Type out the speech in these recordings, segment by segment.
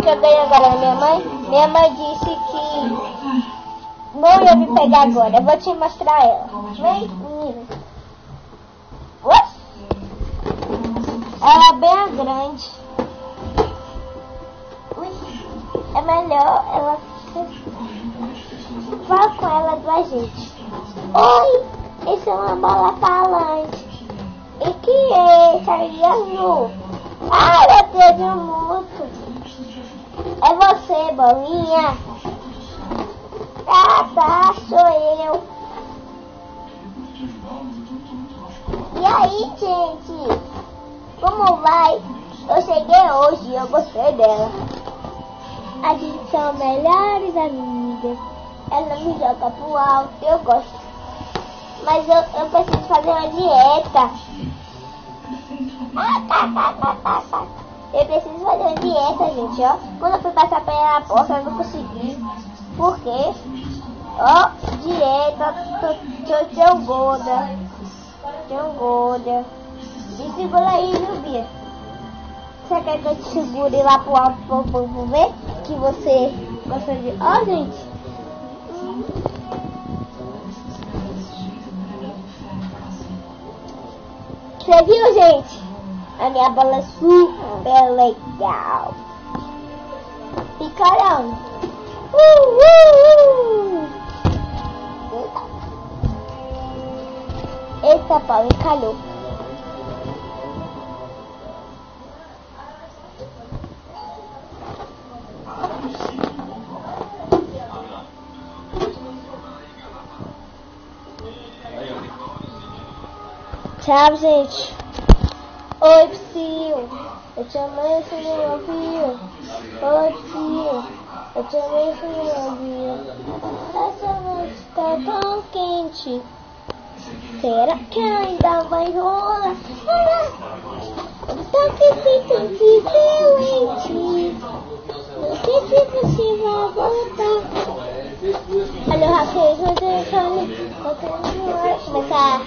que eu ganhei agora da minha mãe? Minha mãe disse que não ia me pegar agora. Eu vou te mostrar ela. Vem, menina. Ela é bem grande. É melhor ela... Fala com ela da gente. Oi, isso é uma bola falante. E que é essa aí azul? Ah, meu Deus, é muito. É você, bolinha? Ah, tá, sou eu. E aí, gente? Como vai? Eu cheguei hoje e eu gostei dela. A gente são melhores amigas. Ela me joga pro alto, eu gosto. Mas eu preciso fazer uma dieta. Eu preciso fazer uma dieta, gente, ó. Quando eu fui passar pela porta, eu não consegui. Por quê? Ó, dieta, tô tão gorda. Tão gorda. Me segura aí, viu, Bia? Você quer que eu te segure lá pro alto pro povo ver que você gosta de... Ó, gente. Você viu, gente? A minha bola é super legal. Fica olhando. Eita, pau, encalhou. Tchau, gente. Oi, Psyu. Eu te amei, você não ouviu. Oi, Psyu. Eu te amei, você não ouviu. Essa noite tá tão quente. Será que ainda vai rolar? Tá que excelente. Não sei se você vai voltar. Olha o Raquel, você vai começar.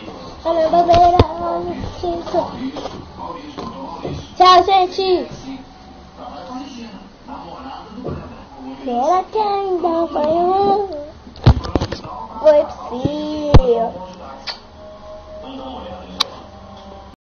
Olha a bandeira, olha o cinto. Tchau, gente. Será que ainda vai rolar? Oi, Psy.